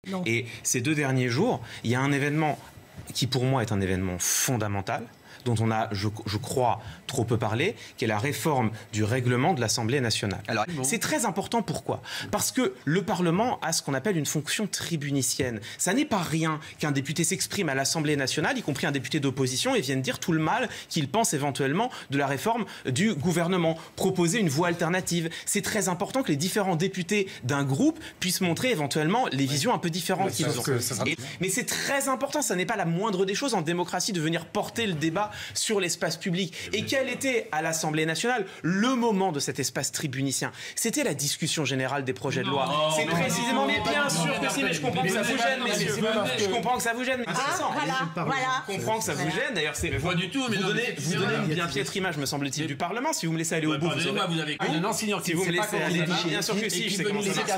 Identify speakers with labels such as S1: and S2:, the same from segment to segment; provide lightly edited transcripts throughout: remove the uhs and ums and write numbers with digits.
S1: Non.
S2: Et ces 2 derniers jours, il y a un événement qui pour moi est un événement fondamental, dont on a, je crois, trop peu parlé, qui est la réforme du règlement de l'Assemblée nationale. Alors, c'est très important, pourquoi? Parce que le Parlement a ce qu'on appelle une fonction tribunicienne. Ça n'est pas rien qu'un député s'exprime à l'Assemblée nationale, y compris un député d'opposition, et vienne dire tout le mal qu'il pense éventuellement de la réforme du gouvernement, proposer une voie alternative. C'est très important que les différents députés d'un groupe puissent montrer éventuellement les visions un peu différentes qu'ils ont. Mais c'est très important, ça n'est pas la moindre des choses en démocratie de venir porter le débat sur l'espace public. Et quel était à l'Assemblée nationale le moment de cet espace tribunicien? C'était la discussion générale des projets de loi. C'est précisément, mais bien sûr que si, mais je comprends que ça vous gêne, messieurs. Je comprends que ça vous gêne, mais je comprends que ça vous gêne. D'ailleurs, c'est
S3: pas du tout. Mais
S2: vous donnez une bien piètre image, me semble-t-il, du Parlement. Si vous me laissez aller au bout,
S3: vous avez
S2: si vous me laissez aller, bien sûr que si, je sais comment ça marche.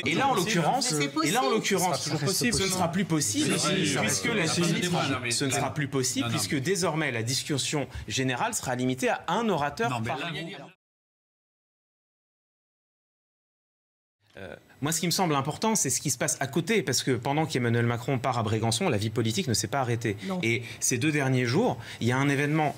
S2: Et là, en l'occurrence, toujours possible, ce ne sera plus possible, puisque la ce ne sera plus possible, puisque désormais la discussion générale sera limitée à un orateur par moi, ce qui me semble important, c'est ce qui se passe à côté, parce que pendant qu'Emmanuel Macron part à Brégançon, la vie politique ne s'est pas arrêtée.
S1: Non.
S2: Et ces 2 derniers jours, il y a un événement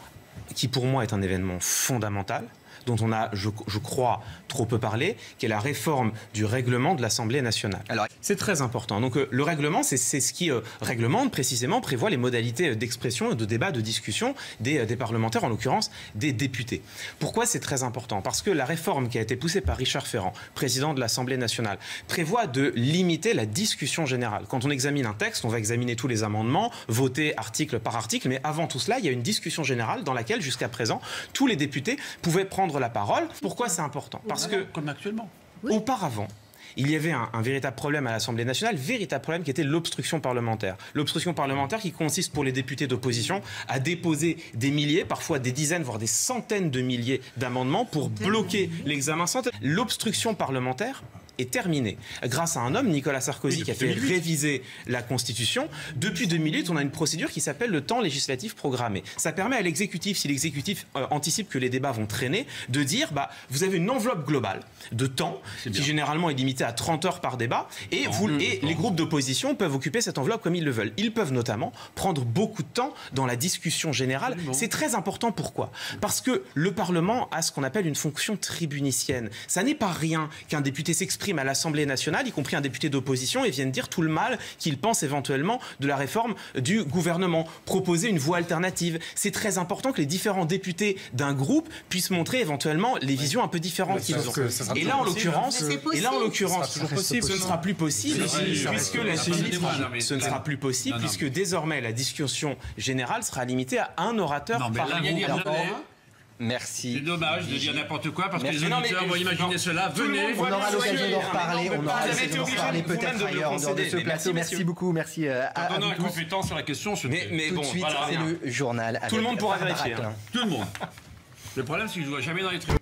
S2: qui, pour moi, est un événement fondamental, dont on a, je crois, trop peu parlé, qui est la réforme du règlement de l'Assemblée nationale. Alors, c'est très important. Donc, le règlement, c'est ce qui réglemente, précisément, prévoit les modalités d'expression, de débat, de discussion des parlementaires, en l'occurrence des députés. Pourquoi c'est très important? Parce que la réforme qui a été poussée par Richard Ferrand, président de l'Assemblée nationale, prévoit de limiter la discussion générale. Quand on examine un texte, on va examiner tous les amendements, voter article par article, mais avant tout cela, il y a une discussion générale dans laquelle, jusqu'à présent, tous les députés pouvaient prendre la parole. Pourquoi c'est important? Parce que,
S3: comme actuellement,
S2: auparavant, il y avait un véritable problème à l'Assemblée nationale, véritable problème qui était l'obstruction parlementaire. L'obstruction parlementaire qui consiste pour les députés d'opposition à déposer des milliers, parfois des dizaines, voire des centaines de milliers d'amendements pour bloquer l'examen. L'obstruction parlementaire est terminée. Grâce à un homme, Nicolas Sarkozy, qui a fait réviser la Constitution. Depuis 2008, on a une procédure qui s'appelle le temps législatif programmé. Ça permet à l'exécutif, si l'exécutif anticipe que les débats vont traîner, de dire, vous avez une enveloppe globale de temps, qui généralement est limitée à 30 heures par débat, et les groupes d'opposition peuvent occuper cette enveloppe comme ils le veulent. Ils peuvent notamment prendre beaucoup de temps dans la discussion générale. C'est très important, pourquoi? Parce que le Parlement a ce qu'on appelle une fonction tribunicienne. Ça n'est pas rien qu'un député s'exprime à l'Assemblée nationale, y compris un député d'opposition, et vienne dire tout le mal qu'il pense éventuellement de la réforme du gouvernement, proposer une voie alternative. C'est très important que les différents députés d'un groupe puissent montrer éventuellement les visions un peu différentes qu'ils ont. Et là, en l'occurrence, toujours possible, ce ne sera plus possible, ce ne sera plus possible, puisque désormais la discussion générale sera limitée à un orateur par groupe.
S4: Merci.
S3: C'est dommage de dire n'importe quoi parce que les auditeurs vont imaginer cela. Venez.
S4: On aura l'occasion d'en reparler. On aura l'occasion d'en reparler peut-être ailleurs en dehors de ce plateau. Merci beaucoup. Merci à
S3: vous.
S4: tous.
S3: Compétent sur la question.
S4: Mais tout de suite, c'est le journal.
S2: Tout le monde pourra vérifier.
S3: Tout le monde. Le problème, c'est que je ne vois jamais dans les trucs.